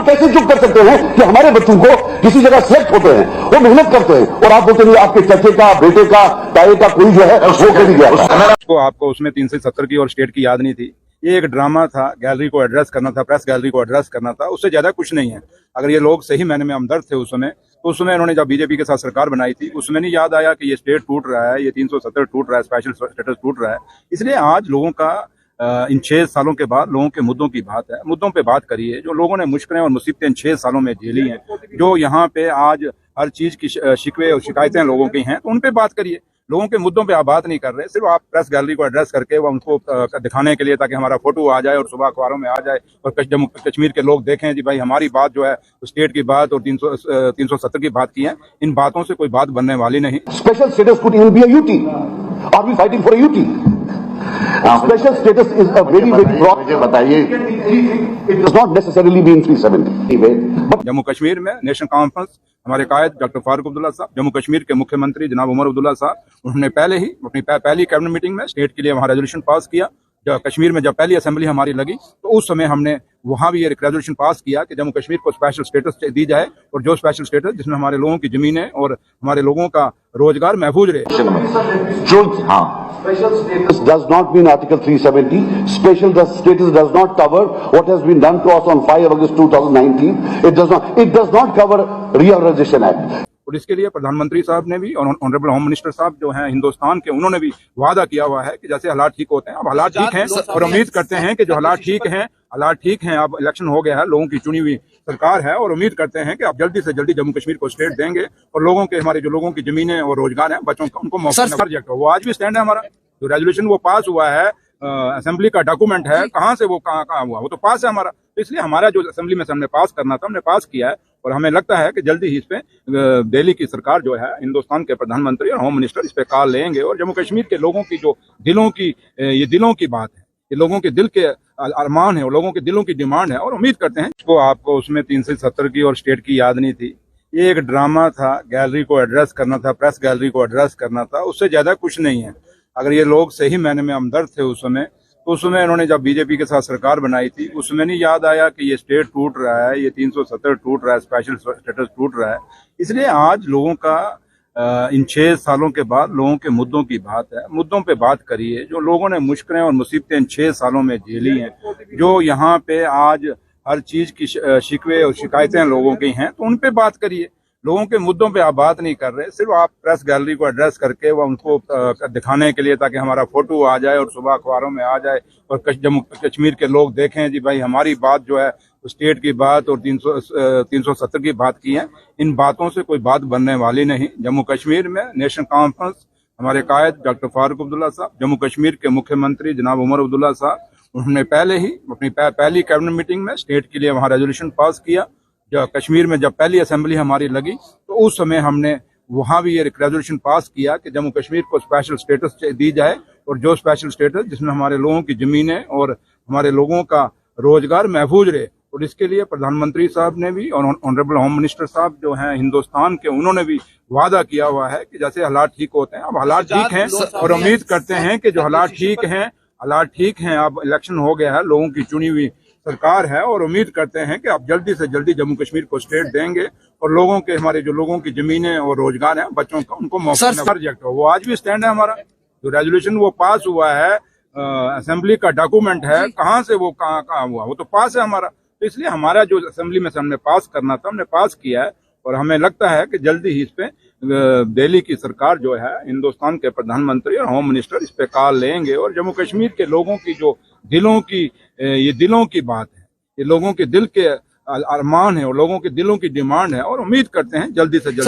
कैसे चुप कर सकते हैं कि हमारे बच्चों को किसी जगह सिलेक्ट होते हैं, वो मेहनत करते हैं, और आप बोलते हैं आपके चचे का, बेटे का, ताए का कोई जो है वो कभी गया। आपको उसमें 370 की और स्टेट की याद नहीं थी। ये एक ड्रामा था, गैलरी को एड्रेस करना था, प्रेस गैलरी को एड्रेस करना था, उससे ज्यादा कुछ नहीं है। अगर ये लोग सही मायने में हमदर्द थे उस समय, तो उस समय इन्होंने जब बीजेपी के साथ सरकार बनाई थी, उसमें नहीं याद आया कि ये स्टेट टूट रहा है, ये 370 टूट रहा है, स्पेशल स्टेटस टूट रहा है। इसलिए आज लोगों का इन 6 सालों के बाद लोगों के मुद्दों की बात है, मुद्दों पे बात करिए। जो लोगों ने मुश्किलें और मुसीबतें इन 6 सालों में झेली हैं, जो यहाँ पे आज हर चीज की शिकवे और शिकायतें लोगों की हैं, तो उन पे बात करिए। लोगों के मुद्दों पे आप बात नहीं कर रहे, सिर्फ आप प्रेस गैलरी को एड्रेस करके वो उनको दिखाने के लिए, ताकि हमारा फोटो आ जाए और सुबह अखबारों में आ जाए और जम्मू कश्मीर के लोग देखें जी भाई हमारी बात जो है स्टेट की बात और 370 की बात की है। इन बातों से कोई बात बनने वाली नहीं। Special status could even be a UT. Are we fighting for a UT? Special status is a very very broad. मुझे बताइए, it does not necessarily be in 370। Jammu Kashmir में नेशनल कॉन्फ्रेंस, हमारे कायद डॉक्टर फारूक अब्दुल्ला साहब, जम्मू कश्मीर के मुख्यमंत्री जनाब उमर अब्दुल्ला साहब, उन्होंने पहले ही अपनी पहली कैबिनेट मीटिंग में स्टेट के लिए वहाँ रेजोल्यूशन पास किया। जब कश्मीर में जब पहली असेंबली हमारी लगी, तो उस समय हमने वहाँ भी ये रेजोल्यूशन पास किया कि जम्मू कश्मीर को स्पेशल स्टेटस दी जाए, और जो स्पेशल स्टेटस जिसमें हमारे लोगों की जमीनें और हमारे लोगों का रोजगार महफूज रहे। जो Special status does not mean Article 370. Special status does not cover what has been done to us on 5 August 2019. It does not cover Reorganization Act. और इसके लिए प्रधानमंत्री साहब ने भी और ऑनरेबल होम मिनिस्टर साहब जो हैं हिंदुस्तान के, उन्होंने भी वादा किया हुआ है कि जैसे हालात ठीक होते हैं, अब हालात ठीक हैं, और उम्मीद करते हैं कि जो हालात ठीक हैं, अब इलेक्शन हो गया है, लोगों की चुनी हुई सरकार है, और उम्मीद करते हैं कि आप जल्दी से जल्दी जम्मू कश्मीर को स्टेट देंगे, और लोगों के, हमारे जो लोगों की जमीनें और रोजगार है, बच्चों का, उनको मौका प्रोजेक्ट हो। वो आज भी स्टैंड है हमारा। जो रेजोल्यूशन वो पास हुआ है, असेंबली का डॉक्यूमेंट है, कहाँ से वो कहाँ हुआ, वो तो पास है हमारा। तो इसलिए हमारा जो असेंबली में हमने पास करना था, हमने पास किया है, और हमें लगता है कि जल्दी ही इस पे दिल्ली की सरकार जो है, हिंदुस्तान के प्रधानमंत्री और होम मिनिस्टर इस पे कॉल लेंगे, और जम्मू कश्मीर के लोगों की जो दिलों की बात है, ये लोगों के दिल के अरमान है और लोगों के दिलों की डिमांड है, और उम्मीद करते हैं को आपको उसमें 370 की और स्टेट की याद नहीं थी। ये एक ड्रामा था, गैलरी को एड्रेस करना था, प्रेस गैलरी को एड्रेस करना था, उससे ज्यादा कुछ नहीं है। अगर ये लोग सही मायने में हमदर्द थे उस समय, तो उस समय इन्होंने जब बीजेपी के साथ सरकार बनाई थी, उस समय नहीं याद आया कि ये स्टेट टूट रहा है, ये 370 टूट रहा है, स्पेशल स्टेटस टूट रहा है। इसलिए आज लोगों का इन 6 सालों के बाद लोगों के मुद्दों की बात है, मुद्दों पे बात करिए। जो लोगों ने मुश्किलें और मुसीबतें इन 6 सालों में झेली हैं, जो यहाँ पे आज हर चीज की शिकवे और शिकायतें लोगों की हैं, तो उन पे बात करिए। लोगों के मुद्दों पे आप बात नहीं कर रहे, सिर्फ आप प्रेस गैलरी को एड्रेस करके वो उनको दिखाने के लिए, ताकि हमारा फोटो आ जाए और सुबह अखबारों में आ जाए और जम्मू कश्मीर के लोग देखें जी भाई हमारी बात जो है स्टेट की बात और 370 की बात की है। इन बातों से कोई बात बनने वाली नहीं। जम्मू कश्मीर में नेशनल कॉन्फ्रेंस, हमारे कायद डॉक्टर फारूक अब्दुल्ला साहब, जम्मू कश्मीर के मुख्यमंत्री जनाब उमर अब्दुल्ला साहब, उन्होंने पहले ही अपनी पहली कैबिनेट मीटिंग में स्टेट के लिए वहाँ रेजोल्यूशन पास किया। जब कश्मीर में जब पहली असेंबली हमारी लगी, तो उस समय हमने वहाँ भी ये रेजोल्यूशन पास किया कि जम्मू कश्मीर को स्पेशल स्टेटस दी जाए, और जो स्पेशल स्टेटस जिसमें हमारे लोगों की जमीनें और हमारे लोगों का रोजगार महफूज रहे। और इसके लिए प्रधानमंत्री साहब ने भी और ऑनरेबल होम मिनिस्टर साहब जो हैं हिंदुस्तान के, उन्होंने भी वादा किया हुआ है कि जैसे हालात ठीक होते हैं, अब हालात ठीक हैं, और उम्मीद करते हैं कि जो हालात ठीक हैं, अब इलेक्शन हो गया है, लोगों की चुनी हुई सरकार है, और उम्मीद करते हैं कि आप जल्दी से जल्दी जम्मू कश्मीर को स्टेट देंगे, और लोगों के, हमारे जो लोगों की जमीनें और रोजगार है, बच्चों का, उनको मौका प्रोजेक्ट हो। वो आज भी स्टैंड है हमारा। जो रेजोल्यूशन वो पास हुआ है, असेंबली का डॉक्यूमेंट है, कहाँ से वो कहाँ हुआ, वो तो पास है हमारा। तो इसलिए हमारा जो असेंबली में हमने पास करना था, हमने पास किया है, और हमें लगता है कि जल्दी ही इस पे दिल्ली की सरकार जो है, हिंदुस्तान के प्रधानमंत्री और होम मिनिस्टर इस पे कॉल लेंगे, और जम्मू कश्मीर के लोगों की जो दिलों की बात है, ये लोगों के दिल के अरमान है और लोगों के दिलों की डिमांड है, और उम्मीद करते हैं जल्दी से जल्दी